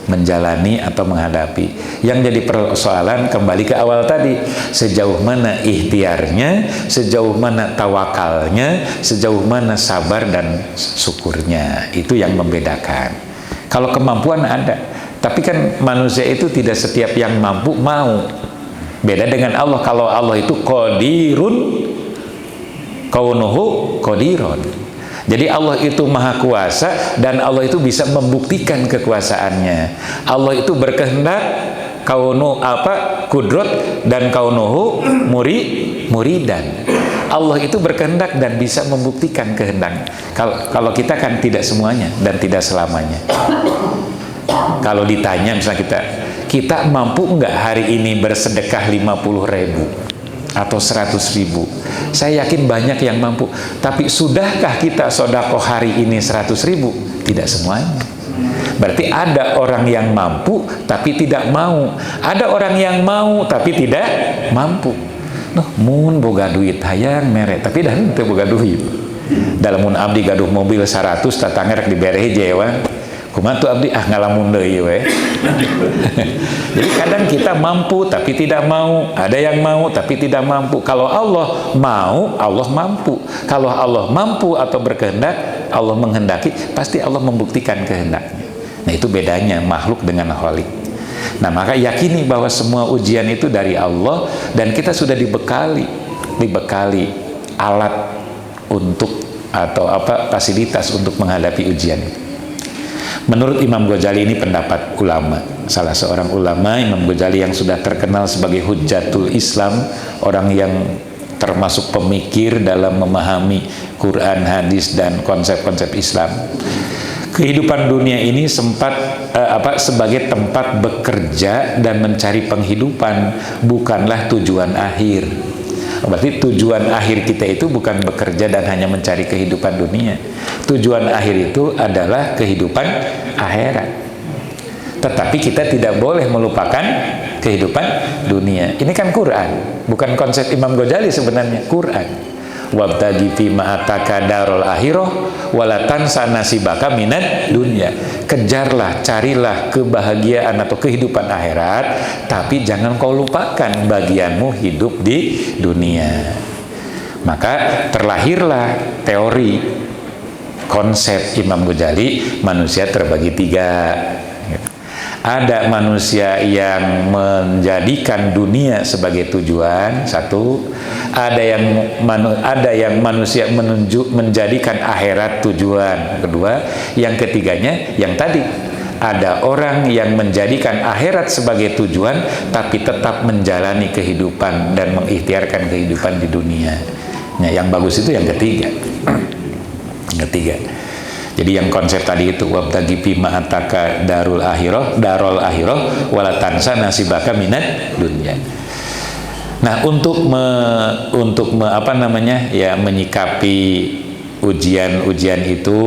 menjalani atau menghadapi. Yang jadi persoalan kembali ke awal tadi, sejauh mana ikhtiarnya, sejauh mana tawakalnya, sejauh mana sabar dan syukurnya. Itu yang membedakan. Kalau kemampuan ada, tapi kan manusia itu tidak setiap yang mampu mau. Beda dengan Allah. Kalau Allah itu qadirun kaunuhu qadiron. Jadi Allah itu maha kuasa dan Allah itu bisa membuktikan kekuasaannya. Allah itu berkehendak kaunu kudrot dan kaunuhu muridan. Allah itu berkehendak dan bisa membuktikan kehendak. Kalau kita kan tidak semuanya dan tidak selamanya. Kalau ditanya misalnya kita mampu nggak hari ini bersedekah 50.000 atau 100.000? Saya yakin banyak yang mampu. Tapi sudahkah kita sedekah hari ini 100.000? Tidak semuanya. Berarti ada orang yang mampu tapi tidak mau. Ada orang yang mau tapi tidak mampu. Mun boga duit hayang mere tapi dah teu boga duit. Dalam mun abdi gaduh mobil 100 tatangga rek diberehi jewa. Kumaha tuh abdi ngalamun deui we. Jadi kadang kita mampu tapi tidak mau, ada yang mau tapi tidak mampu. Kalau Allah mau, Allah mampu. Kalau Allah mampu atau berkehendak, Allah menghendaki, pasti Allah membuktikan kehendaknya. Nah itu bedanya makhluk dengan khalik. Nah maka yakini bahwa semua ujian itu dari Allah dan kita sudah dibekali alat untuk atau fasilitas untuk menghadapi ujian itu. Menurut Imam Ghazali, ini pendapat ulama, salah seorang ulama, Imam Ghazali yang sudah terkenal sebagai Hujjatul Islam, orang yang termasuk pemikir dalam memahami Quran, hadis dan konsep-konsep Islam. Kehidupan dunia ini sempat sebagai tempat bekerja dan mencari penghidupan, bukanlah tujuan akhir. Berarti tujuan akhir kita itu bukan bekerja dan hanya mencari kehidupan dunia. Tujuan akhir itu adalah kehidupan akhirat. Tetapi kita tidak boleh melupakan kehidupan dunia. Ini kan Quran, bukan konsep Imam Ghazali sebenarnya, Quran. Wabtaghi fima ataka darul akhirah wala tansa nasibaka minad dunya. Kejarlah, carilah kebahagiaan atau kehidupan akhirat, tapi jangan kau lupakan bagianmu hidup di dunia. Maka terlahirlah teori konsep Imam Ghazali, manusia terbagi tiga. Ada manusia yang menjadikan dunia sebagai tujuan, satu. Ada yang manusia menjadikan akhirat tujuan, kedua. Yang ketiganya, yang tadi, ada orang yang menjadikan akhirat sebagai tujuan, tapi tetap menjalani kehidupan dan mengikhtiarkan kehidupan di dunia. Nah, yang bagus itu yang ketiga. Yang ketiga. Jadi yang konsep tadi itu wabtagi bima ataka darul akhirah wala tansa nasibaka minad dunya. Nah, untuk menyikapi ujian-ujian itu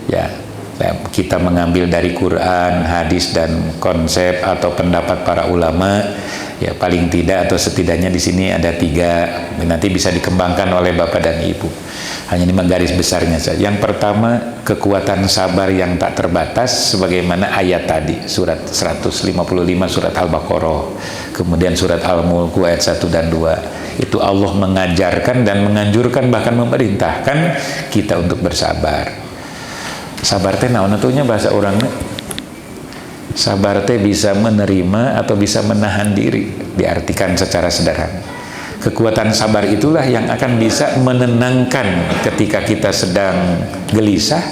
ya, kita mengambil dari Quran, hadis dan konsep atau pendapat para ulama, ya paling tidak atau setidaknya di sini ada 3, nanti bisa dikembangkan oleh Bapak dan Ibu. Hanya 5 garis besarnya saja. Yang pertama, kekuatan sabar yang tak terbatas sebagaimana ayat tadi, surat 155 surat Al-Baqarah, kemudian surat Al-Mulk ayat 1 dan 2. Itu Allah mengajarkan dan menganjurkan, bahkan memerintahkan kita untuk bersabar. Sabar teh naon atunya bahasa orangnya? Sabar teh bisa menerima atau bisa menahan diri, diartikan secara sederhana. Kekuatan sabar itulah yang akan bisa menenangkan ketika kita sedang gelisah,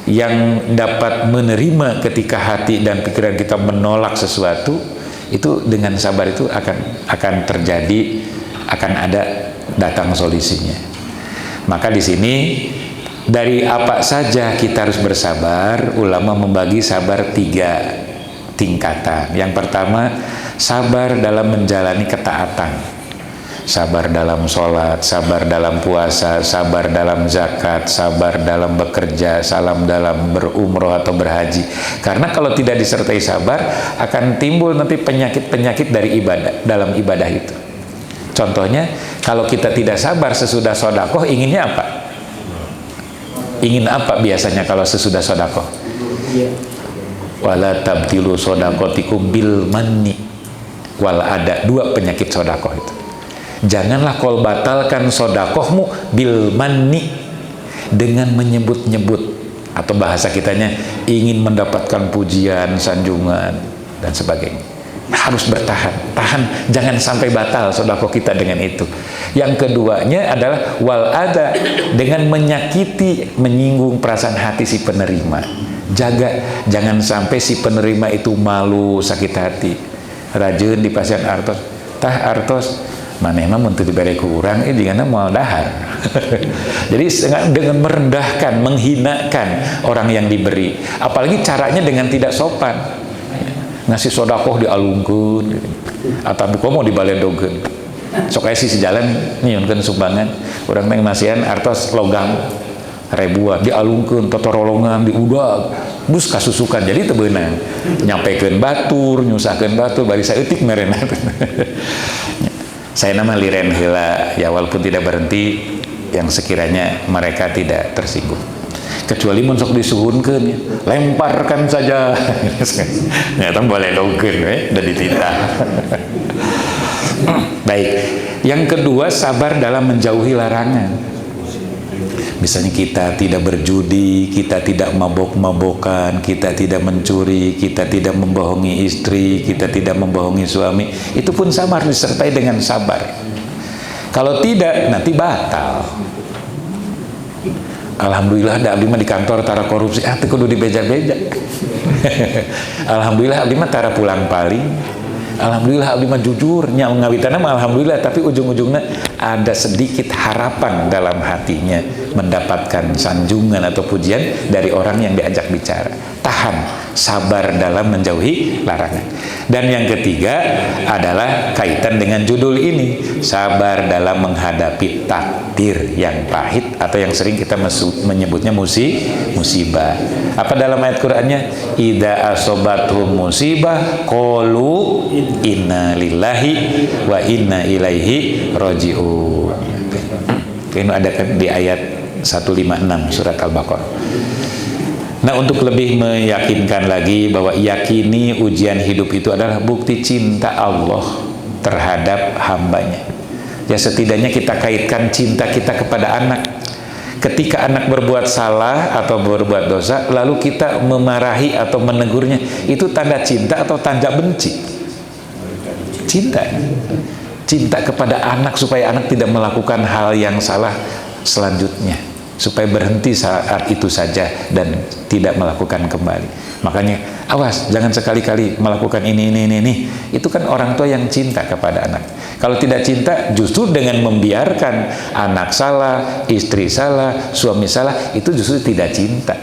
yang dapat menerima ketika hati dan pikiran kita menolak sesuatu. Itu dengan sabar itu akan terjadi, akan ada datang solusinya. Maka di sini dari apa saja kita harus bersabar, ulama membagi sabar 3 tingkatan. Yang pertama, sabar dalam menjalani ketaatan. Sabar dalam sholat, sabar dalam puasa, sabar dalam zakat, sabar dalam bekerja, salam dalam berumroh atau berhaji. Karena kalau tidak disertai sabar, akan timbul nanti penyakit-penyakit dari ibadah, dalam ibadah itu. Contohnya, kalau kita tidak sabar sesudah sodakoh, inginnya apa? Ingin apa biasanya kalau sesudah sodakoh? Wala tabtilu sodakotikum bil manni wal ada. 2 penyakit sodakoh itu. Janganlah kau batalkan sodakohmu bil manni, dengan menyebut-nyebut, atau bahasa kitanya ingin mendapatkan pujian, sanjungan dan sebagainya. Harus tahan, jangan sampai batal sodakoh kita dengan itu. Yang keduanya adalah wal ada, dengan menyakiti, menyinggung perasaan hati si penerima. Jaga, jangan sampai si penerima itu malu, sakit hati. Rajin di pasien artos, tah artos mana emang untuk diberi ke orang, jangan mau dahar. Jadi dengan merendahkan, menghinakan orang yang diberi, apalagi caranya dengan tidak sopan. Ngasih sodakoh dialungkeun, atau buka mau dibaledogeun. Sok aya si jalan nyieunkeun sumbangan, urang teh masihan artos logam ribuan dialungkeun, totorolongan diudag, bus kasusukan jadi teu beunang. Nyampekeun batur, nyusahkeun batur, bari saeutik merena. Saya nama liren heula, ya walaupun tidak berhenti, yang sekiranya mereka tidak tersinggung. Kecuali mun sok disuhunkeun, ya, lemparkan saja. Nyata boleh dogeun udah dititah. Baik. Yang kedua, sabar dalam menjauhi larangan. Misalnya kita tidak berjudi, kita tidak mabok-mabokan, kita tidak mencuri, kita tidak membohongi istri, kita tidak membohongi suami. Itu pun sama, harus disertai dengan sabar. Kalau tidak, nanti batal. Alhamdulillah ada abdi mah di kantor tara korupsi, teu kudu dibeja-beja. Alhamdulillah abdi mah tara pulang paling. Alhamdulillah abdi mah jujur, nya ngawitana mah alhamdulillah, tapi ujung-ujungnya ada sedikit harapan dalam hatinya mendapatkan sanjungan atau pujian dari orang yang diajak bicara. Tahan, sabar dalam menjauhi larangan. Dan yang ketiga adalah kaitan dengan judul ini, sabar dalam menghadapi takdir yang pahit atau yang sering kita menyebutnya musibah. Apa dalam ayat Qur'annya? Idza asobathum musibah qalu inna lillahi wa inna ilaihi raji'un. Ini ada kan di ayat 156 surat Al-Baqarah. Nah, untuk lebih meyakinkan lagi bahwa yakini ujian hidup itu adalah bukti cinta Allah terhadap hambanya. Ya, setidaknya kita kaitkan cinta kita kepada anak. Ketika anak berbuat salah atau berbuat dosa, lalu kita memarahi atau menegurnya, itu tanda cinta atau tanda benci? Cinta. Cinta kepada anak supaya anak tidak melakukan hal yang salah selanjutnya, supaya berhenti saat itu saja dan tidak melakukan kembali. Makanya awas, jangan sekali-kali melakukan ini. Itu kan orang tua yang cinta kepada anak. Kalau tidak cinta, justru dengan membiarkan anak salah, istri salah, suami salah, itu justru tidak cinta.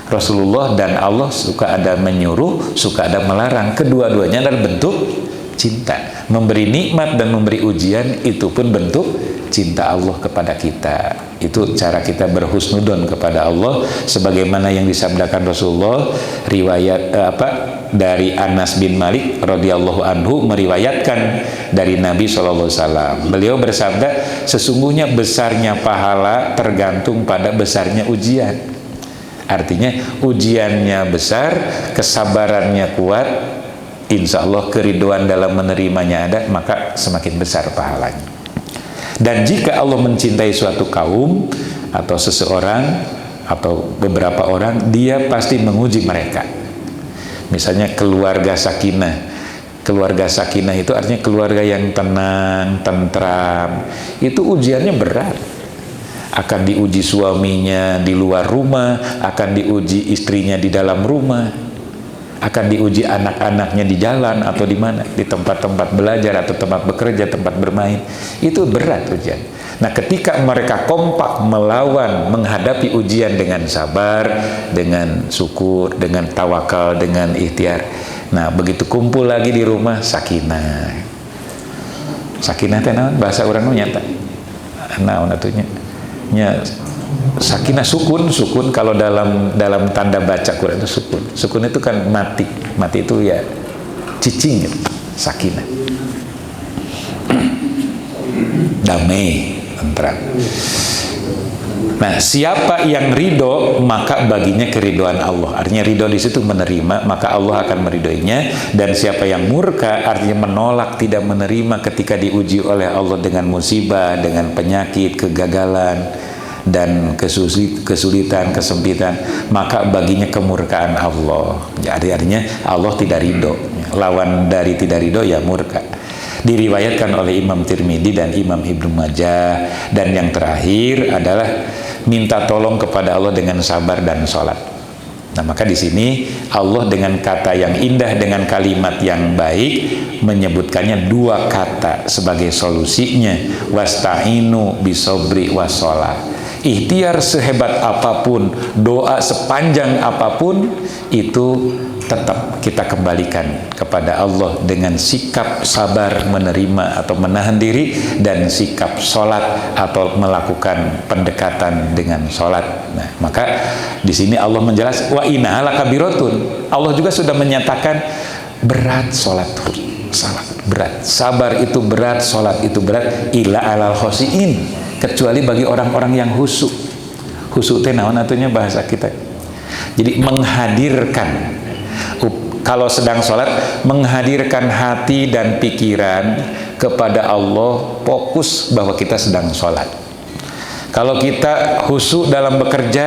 Rasulullah dan Allah suka ada menyuruh, suka ada melarang. Kedua-duanya adalah bentuk cinta. Memberi nikmat dan memberi ujian itu pun bentuk cinta Allah kepada kita. Itu cara kita berhusnudon kepada Allah, sebagaimana yang disabdakan Rasulullah, riwayat dari Anas bin Malik radhiyallahu anhu meriwayatkan dari Nabi SAW. Beliau bersabda, sesungguhnya besarnya pahala tergantung pada besarnya ujian. Artinya ujiannya besar, kesabarannya kuat, insya Allah keriduan dalam menerimanya ada, maka semakin besar pahalanya. Dan jika Allah mencintai suatu kaum atau seseorang atau beberapa orang, dia pasti menguji mereka. Misalnya keluarga sakinah. Keluarga sakinah itu artinya keluarga yang tenang, tentram. Itu ujiannya berat. Akan diuji suaminya di luar rumah, akan diuji istrinya di dalam rumah, akan diuji anak-anaknya di jalan atau di mana, di tempat-tempat belajar atau tempat bekerja, tempat bermain. Itu berat ujian. Nah, ketika mereka kompak melawan, menghadapi ujian dengan sabar, dengan syukur, dengan tawakal, dengan ikhtiar. Nah, begitu kumpul lagi di rumah, sakinah. Sakinah itu bahasa orang nyata. Naon atunya? Nya sakinah sukun kalau dalam tanda baca Quran itu sukun itu kan mati itu ya cicing gitu. Sakinah damai, tentram. Nah, siapa yang ridho maka baginya keridoan Allah. Artinya ridho di situ menerima, maka Allah akan meridhoinya. Dan siapa yang murka artinya menolak, tidak menerima ketika diuji oleh Allah dengan musibah, dengan penyakit, kegagalan dan kesulitan, kesempitan, maka baginya kemurkaan Allah. Jadi artinya Allah tidak ridho. Lawan dari tidak ridho ya murka. Diriwayatkan oleh Imam Tirmidzi dan Imam Ibnu Majah. Dan yang terakhir adalah minta tolong kepada Allah dengan sabar dan sholat. Nah, maka di sini Allah dengan kata yang indah, dengan kalimat yang baik, menyebutkannya dua kata sebagai solusinya. Wasta'inu bisobri washolah. Ikhtiar sehebat apapun, doa sepanjang apapun, itu tetap kita kembalikan kepada Allah dengan sikap sabar menerima atau menahan diri, dan sikap sholat atau melakukan pendekatan dengan sholat. Nah, maka di sini Allah menjelaskan wa innaha lakabiratun. Allah juga sudah menyatakan berat sholat, berat, sabar itu berat, sholat itu berat, illa alal khosiin, kecuali bagi orang-orang yang khusyuk. Khusyuk teh naon atunya bahasa kita. Jadi menghadirkan, kalau sedang sholat, menghadirkan hati dan pikiran kepada Allah, fokus bahwa kita sedang sholat. Kalau kita khusyuk dalam bekerja,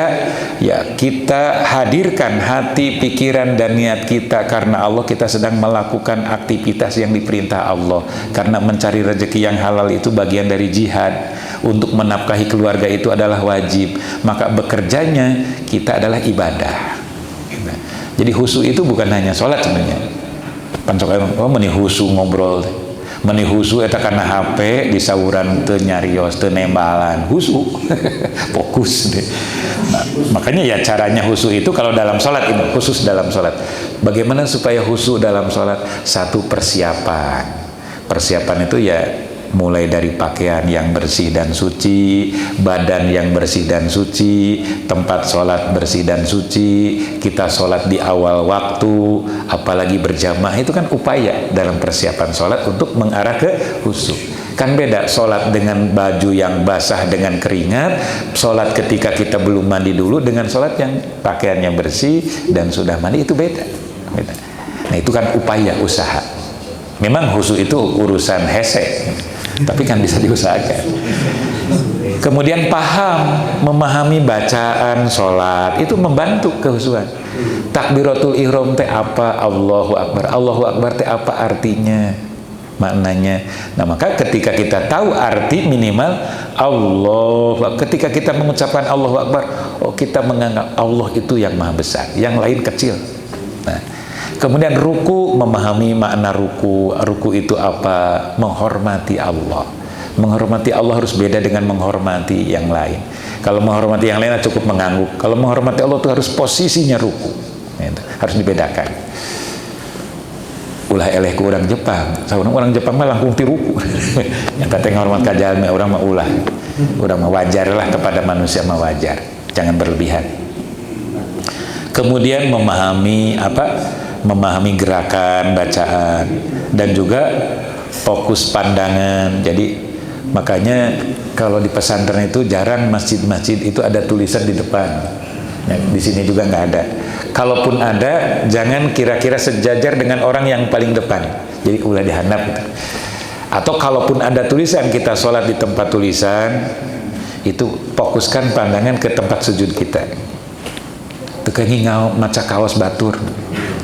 ya kita hadirkan hati, pikiran, dan niat kita karena Allah, kita sedang melakukan aktivitas yang diperintah Allah. Karena mencari rezeki yang halal itu bagian dari jihad. Untuk menafkahi keluarga itu adalah wajib. Maka bekerjanya kita adalah ibadah. Jadi khusyuk itu bukan hanya sholat sebenarnya. Pancokan meni khusyuk ngobrol, meni khusyuk eta kana HP di sauran teu nyarios, teu nembalan, khusyuk. Fokus deh. Nah, makanya ya caranya khusyuk itu kalau dalam sholat ini, khusus dalam sholat. Bagaimana supaya khusyuk dalam sholat? Satu, persiapan. Persiapan itu ya mulai dari pakaian yang bersih dan suci, badan yang bersih dan suci, tempat sholat bersih dan suci, kita sholat di awal waktu, apalagi berjamaah, itu kan upaya dalam persiapan sholat untuk mengarah ke khusyuk. Kan beda sholat dengan baju yang basah dengan keringat, sholat ketika kita belum mandi dulu, dengan sholat yang pakaiannya bersih dan sudah mandi, itu beda. Nah, itu kan upaya, usaha. Memang khusyuk itu urusan hese, tapi kan bisa diusahakan. Kemudian memahami bacaan sholat, itu membantu kehusuan. Takbiratul ihram teh apa? Allahu Akbar. Allahu Akbar teh apa artinya? Maknanya. Nah, maka ketika kita tahu arti, minimal ketika kita mengucapkan Allahu Akbar, kita menganggap Allah itu yang maha besar, yang lain kecil. Nah, kemudian ruku, memahami makna ruku. Ruku itu apa? Menghormati Allah. Menghormati Allah harus beda dengan menghormati yang lain. Kalau menghormati yang lain cukup mengangguk. Kalau menghormati Allah itu harus posisinya ruku. Harus dibedakan. Ulah eleh ku orang Jepang. Orang Jepang mah langkung ti ruku. Yang katanya hormat kajal orang mah ulah. Orang mah wajar lah, kepada manusia mah wajar. Jangan berlebihan. Kemudian memahami memahami gerakan bacaan dan juga fokus pandangan. Jadi makanya kalau di pesantren itu jarang masjid-masjid itu ada tulisan di depan. Ya, di sini juga nggak ada. Kalaupun ada, jangan kira-kira sejajar dengan orang yang paling depan. Jadi ulah dihandap gitu. Atau kalaupun ada tulisan, kita sholat di tempat tulisan, itu fokuskan pandangan ke tempat sujud kita. Tekangi ngau maca kaos batur,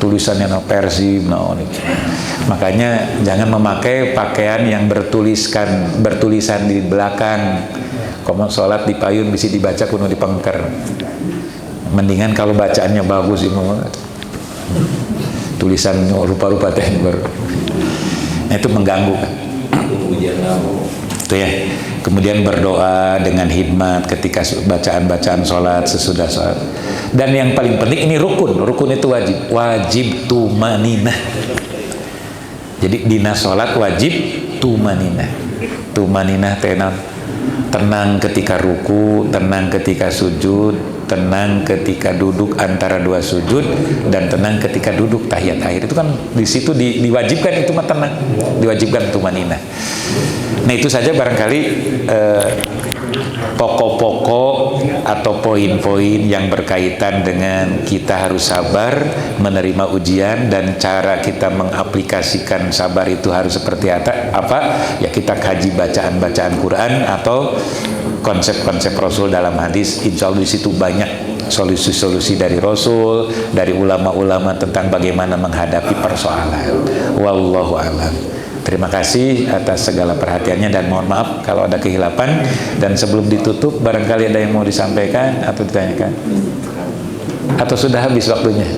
tulisannya no Persib no. Makanya jangan memakai pakaian yang bertulisan di belakang. Kalau sholat di payun bisa dibaca kuno di pengker. Mendingan kalau bacaannya bagus tulisan rupa-rupa teh baru. Nah, itu mengganggu kan. Itu ya. Kemudian berdoa dengan hikmat ketika bacaan sholat, sesudah sholat. Dan yang paling penting ini rukun itu wajib tumaninah. Jadi dina sholat wajib tumaninah tenang ketika ruku, tenang ketika sujud, tenang ketika duduk antara dua sujud, dan tenang ketika duduk tahiyat akhir. Itu kan di situ diwajibkan itu mah tenang, diwajibkan tumaninah. Nah, itu saja barangkali pokok-pokok atau poin-poin yang berkaitan dengan kita harus sabar menerima ujian, dan cara kita mengaplikasikan sabar itu harus seperti apa? Ya kita kaji bacaan-bacaan Quran atau konsep-konsep Rasul dalam hadis. Insya Allah di situ banyak solusi-solusi dari Rasul, dari ulama-ulama tentang bagaimana menghadapi persoalan. Wallahu a'lam. Terima kasih atas segala perhatiannya dan mohon maaf kalau ada kehilapan. Dan sebelum ditutup, barangkali ada yang mau disampaikan atau ditanyakan? Atau sudah habis waktunya?